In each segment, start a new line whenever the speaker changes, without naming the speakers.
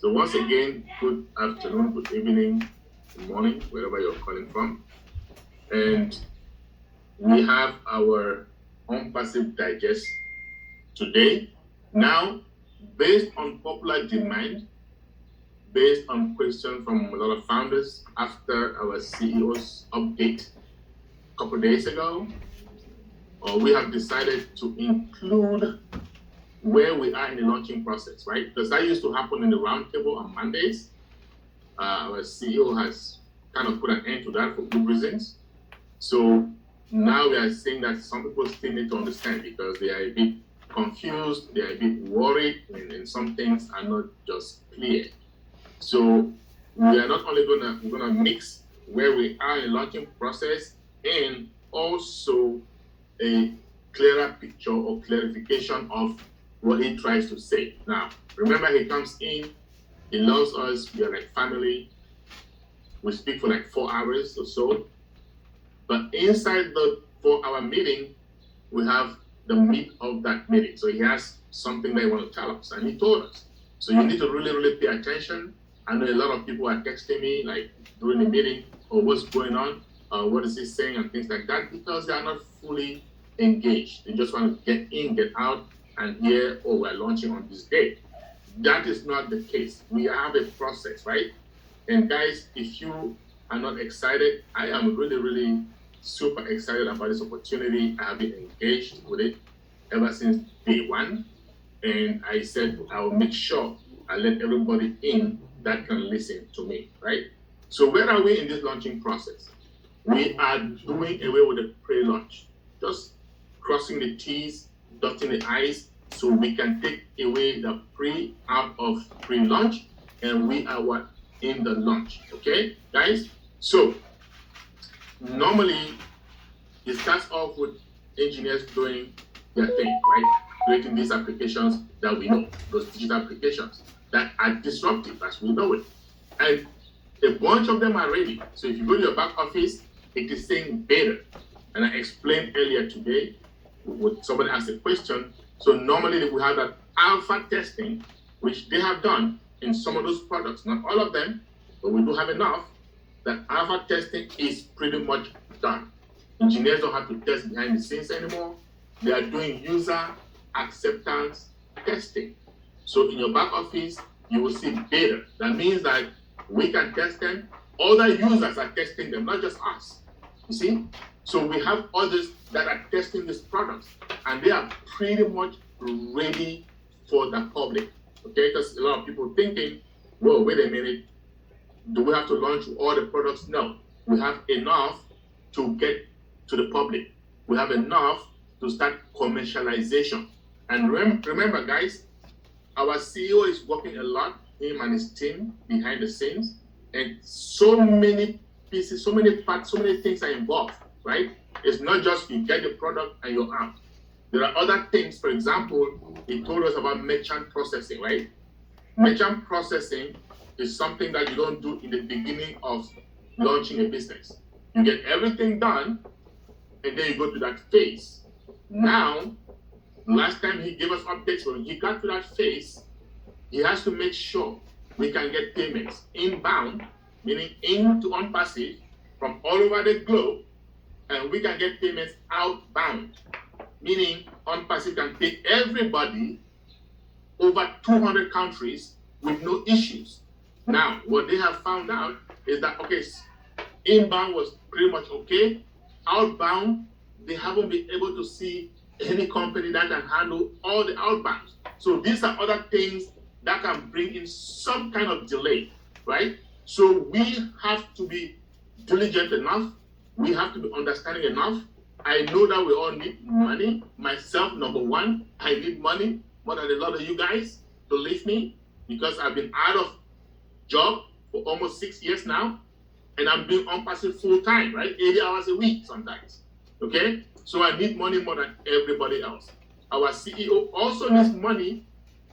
So once again, good afternoon, good evening, good morning, wherever you're calling from. And we have our Onpassive digest today. Now, based on popular demand, based on questions from a lot of founders after our CEO's update a couple days ago, we have decided to include where we are in the launching process, right? Because that used to happen in the roundtable on Mondays. Our CEO has kind of put an end to that for good reasons. So now we are saying that some people still need to understand because they are a bit confused, they are a bit worried, and some things are not just clear. So we are not only gonna mix where we are in the launching process and also a clearer picture or clarification of what he tries to say. Now, remember, he comes in, he loves us, we are like family. We speak for like 4 hours or so. But inside the 4-hour meeting, we have the meat of that meeting. So he has something that he wants to tell us, and he told us. So you need to really pay attention. I know a lot of people are texting me like during the meeting, or what's going on, what is he saying, and things like that, because they are not fully engaged. They just want to get in, get out, and hear, oh, we're launching on this day. That is not the case. We have a process, right? And guys, if you are not excited, I am really super excited about this opportunity. I have been engaged with it ever since day one. And I said I will make sure I let everybody in that can listen to me, right? So where are we in this launching process? We are doing away with the pre-launch, just crossing the T's, dotting the I's, so we can take away the pre out of pre-launch, and we are what? In the launch, okay, guys? So normally it starts off with engineers doing their thing, right? Creating these applications that we know, those digital applications that are disruptive as we know it. And a bunch of them are ready. So if you go to your back office, it is saying beta. And I explained earlier today, when somebody asked a question, so normally we have that alpha testing, which they have done in some of those products, not all of them, but we do have enough, that alpha testing is pretty much done. Engineers don't have to test behind the scenes anymore. They are doing user acceptance testing. So in your back office, you will see beta. That means that we can test them. Other users are testing them, not just us. You see? So we have others that are testing these products, and they are pretty much ready for the public. Okay, because a lot of people thinking, whoa, wait a minute, do we have to launch all the products? No, we have enough to get to the public. We have enough to start commercialization. And remember, guys, our CEO is working a lot, him and his team behind the scenes, and so many pieces, so many parts, so many things are involved, right? It's not just you get the product and you're out. There are other things. For example, he told us about merchant processing, right? Merchant processing is something that you don't do in the beginning of launching a business. You get everything done, and then you go to that phase. Now, last time he gave us updates, when he got to that phase, he has to make sure we can get payments inbound, meaning into Onpassive from all over the globe, and we can get payments outbound, meaning Onpassive can pay everybody over 200 countries with no issues. Now, what they have found out is that, okay, inbound was pretty much okay. Outbound, they haven't been able to see any company that can handle all the outbounds. So these are other things that can bring in some kind of delay, right? So we have to be diligent enough. We have to be understanding enough. I know that we all need money. Myself, number one, I need money more than a lot of you guys, believe me, because I've been out of job for almost 6 years now, and I'm doing Onpassive full time, right? 80 hours a week sometimes, okay? So I need money more than everybody else. Our CEO also needs money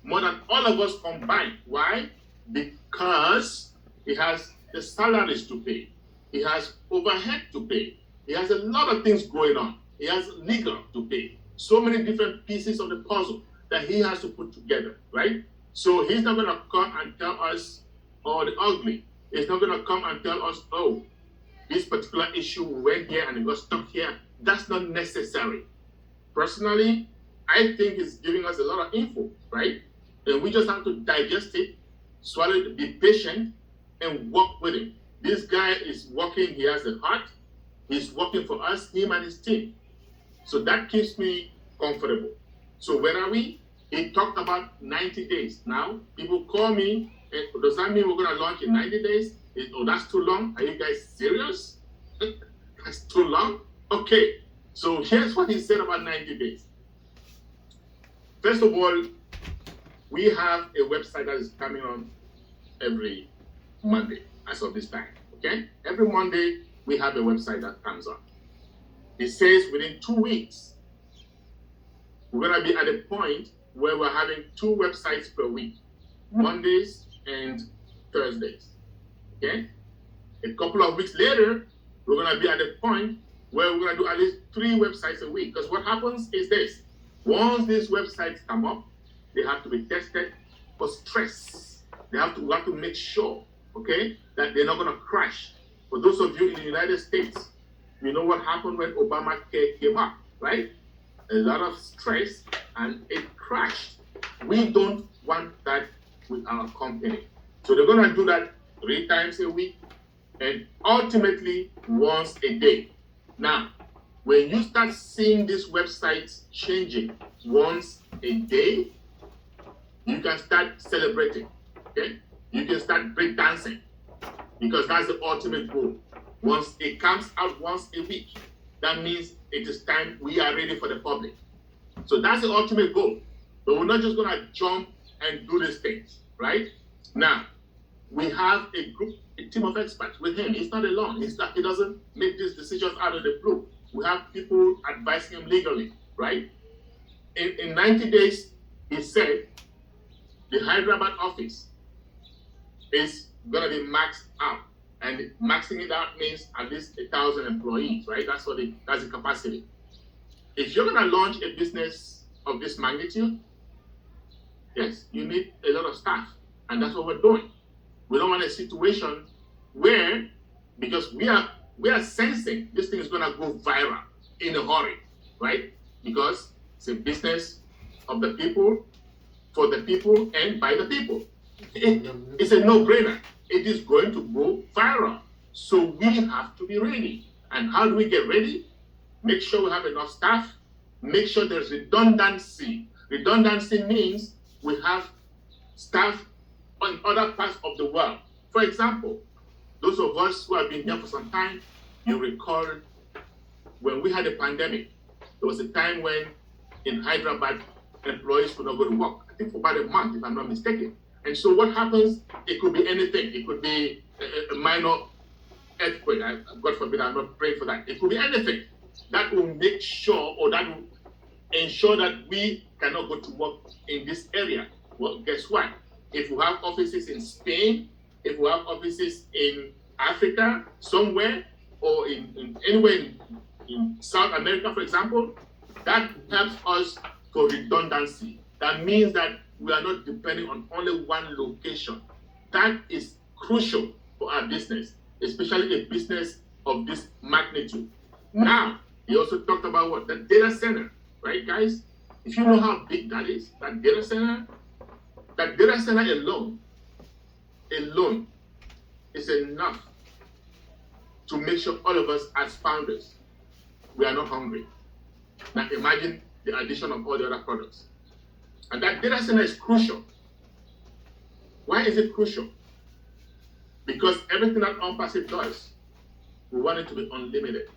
more than all of us combined. Why? Because he has the salaries to pay. He has overhead to pay. He has a lot of things going on. He has legal to pay. So many different pieces of the puzzle that he has to put together, right? So he's not going to come and tell us all the ugly. He's not going to come and tell us, oh, this particular issue went here and it got stuck here. That's not necessary. Personally, I think it's giving us a lot of info, right? And we just have to digest it, swallow it, be patient, and work with him. This guy is working, he has a heart, he's working for us, him and his team. So that keeps me comfortable. So where are we? He talked about 90 days. Now, people call me, does that mean we're going to launch in 90 days? Oh, that's too long? Are you guys serious? That's too long? Okay. So here's what he said about 90 days. First of all, we have a website that is coming on every Monday as of this time. Okay? Every Monday, we have a website that comes on. It says within 2 weeks, we're going to be at a point where we're having 2 websites per week, Mondays and Thursdays. Okay? A couple of weeks later, we're going to be at a point where we're going to do at least 3 websites a week. Because what happens is this. Once these websites come up, they have to be tested for stress. We have to make sure, okay, that they're not going to crash. For those of you in the United States, you know what happened when Obamacare came up, right? A lot of stress and it crashed. We don't want that with our company. So they're going to do that 3 times a week and ultimately once a day. Now, when you start seeing these websites changing once a day, you can start celebrating, okay? You can start breakdancing because that's the ultimate goal. Once it comes out once a week, that means it is time we are ready for the public. So that's the ultimate goal. But we're not just going to jump and do these things, right? Now, we have a group, a team of experts with him. He's not alone. He doesn't make these decisions out of the blue. We have people advising him legally, right? In 90 days, he said, the Hyderabad office is going to be maxed out. And maxing it out means at least 1,000 employees, right? That's the capacity. If you're going to launch a business of this magnitude, yes, you need a lot of staff. And that's what we're doing. We don't want a situation where, because we are sensing this thing is going to go viral in a hurry, right? Because it's a business of the people, for the people, and by the people. It's a no-brainer. It is going to go viral. So we have to be ready. And how do we get ready? Make sure we have enough staff. Make sure there's redundancy. Redundancy means we have staff in other parts of the world. For example, those of us who have been here for some time, you recall when we had a pandemic, there was a time when in Hyderabad, employees could not go to work. I think for about a month, if I'm not mistaken. And so what happens, it could be anything. It could be a minor earthquake. God forbid, I'm not praying for that. It could be anything that will make sure, or that will ensure that we cannot go to work in this area. Well, guess what? If we have offices in Spain, if we have offices in Africa, somewhere, or in anywhere in South America, for example, that helps us for redundancy. That means that we are not depending on only one location. That is crucial for our business, especially a business of this magnitude. Now, he also talked about what? The data center, right, guys? If you know how big that is, that data center alone is enough to make sure all of us as founders, we are not hungry. Now imagine the addition of all the other products. And that data center is crucial. Why is it crucial? Because everything that Onpassive does, we want it to be unlimited,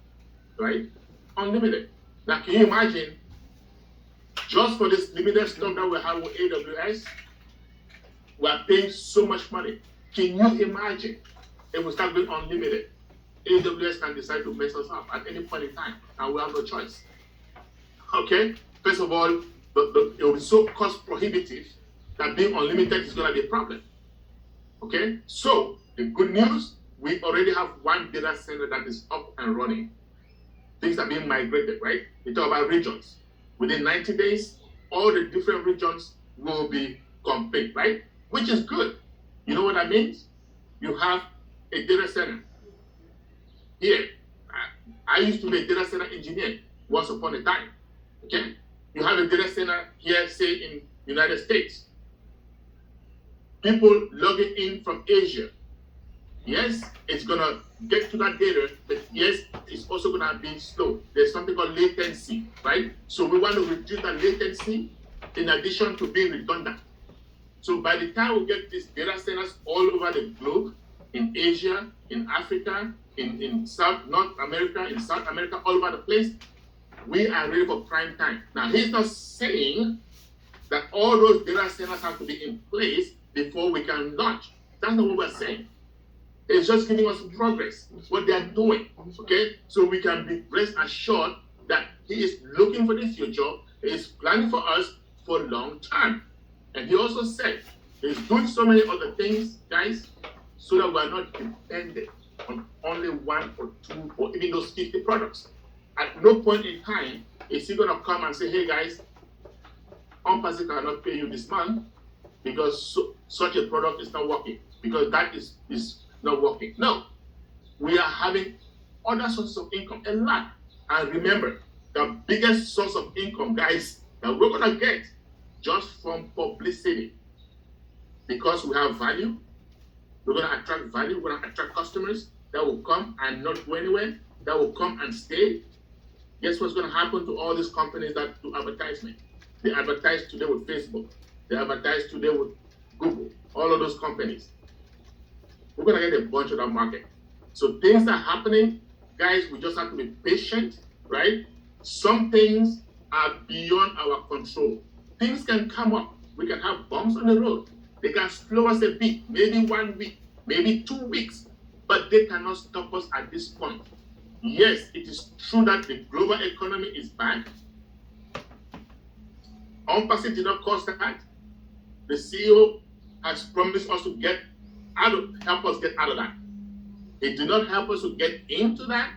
right? Unlimited. Now, can you imagine, just for this limited stuff that we have with AWS, we are paying so much money. Can you imagine if we start going unlimited? AWS can decide to mess us up at any point in time, and we have no choice. Okay? First of all, it will be so cost prohibitive that being unlimited is going to be a problem. Okay? So, the good news, we already have one data center that is up and running. Things are being migrated, right? We talk about regions. Within 90 days, all the different regions will be complete, right? Which is good. You know what that means? You have a data center here. I used to be a data center engineer once upon a time. Okay? You have a data center here, say in United States. People logging in from Asia. Yes, it's gonna get to that data, but yes, it's also gonna be slow. There's something called latency, right? So we want to reduce that latency in addition to being redundant. So by the time we get these data centers all over the globe, in Asia, in Africa, in North America, in South America, all over the place, we are ready for prime time. Now, he's not saying that all those data centers have to be in place before we can launch. That's not what we're saying. It's just giving us progress, what they are doing, okay? So we can be rest assured that he is looking for the future, he is planning for us for long term. And he also said he's doing so many other things, guys, so that we're not dependent on only one or two or even those 50 products. At no point in time is he going to come and say, hey guys, Onpassive cannot pay you this month because such a product is not working, because that is not working. No, we are having other sources of income, a lot. And remember, the biggest source of income, guys, that we're going to get just from publicity, because we have value, we're going to attract value, we're going to attract customers that will come and not go anywhere, that will come and stay. Guess what's going to happen to all these companies that do advertisement? They advertise today with Facebook, they advertise today with Google, all of those companies. We're going to get a bunch of that market. So things are happening, guys, we just have to be patient, right? Some things are beyond our control. Things can come up. We can have bumps on the road. They can slow us a bit, maybe 1 week, maybe 2 weeks, but they cannot stop us at this point. Yes, it is true that the global economy is bad. Onpassive did not cause that. The CEO has promised us to help us get out of that. He did not help us to get into that,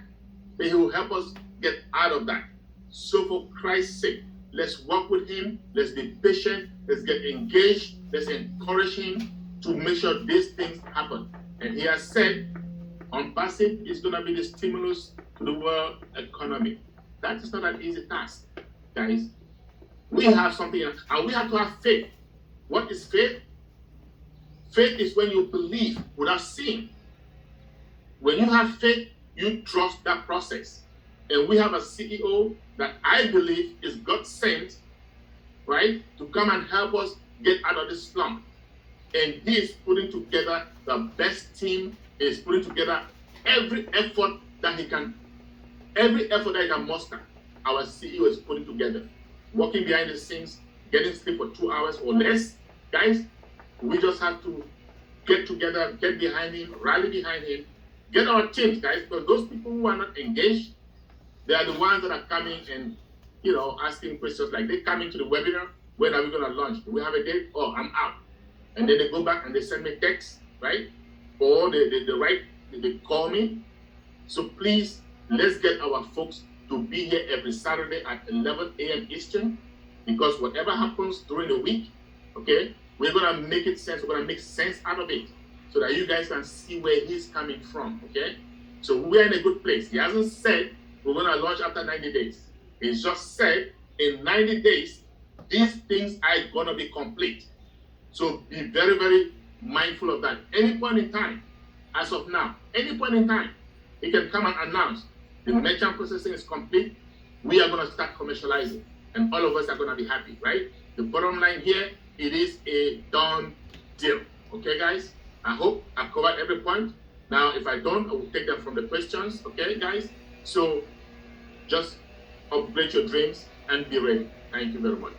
but he will help us get out of that. So for Christ's sake, let's work with him, let's be patient, let's get engaged, let's encourage him to make sure these things happen. And he has said, Onpassive is going to be the stimulus to the world economy. That is not an easy task, guys. We have something, and we have to have faith. What is faith? Faith is when you believe without seeing. When you have faith, you trust that process. And we have a CEO that I believe is God sent, right, to come and help us get out of this slump. And he is putting together the best team. He is putting together every effort that he can muster. Our CEO is putting together, working behind the scenes, getting sleep for 2 hours or less. Guys, we just have to get together, get behind him, rally behind him, get our teams, guys, because those people who are not engaged, they are the ones that are coming and, asking questions like, they come into the webinar, when are we going to launch? Do we have a date? Oh, I'm out. And then they go back and they send me texts, right? Or they call me. So please, let's get our folks to be here every Saturday at 11 a.m. Eastern, because whatever happens during the week, okay, we're going to make it sense. We're going to make sense out of it so that you guys can see where he's coming from, okay? So we're in a good place. He hasn't said we're going to launch after 90 days. He's just said in 90 days, these things are going to be complete. So be very, very mindful of that. Any point in time, as of now, any point in time, he can come and announce the merchant processing is complete. We are going to start commercializing, and all of us are going to be happy, right? The bottom line here, it is a done deal. Okay, guys? I hope I've covered every point. Now, if I don't, I will take them from the questions. Okay, guys? So just upgrade your dreams and be ready. Thank you very much.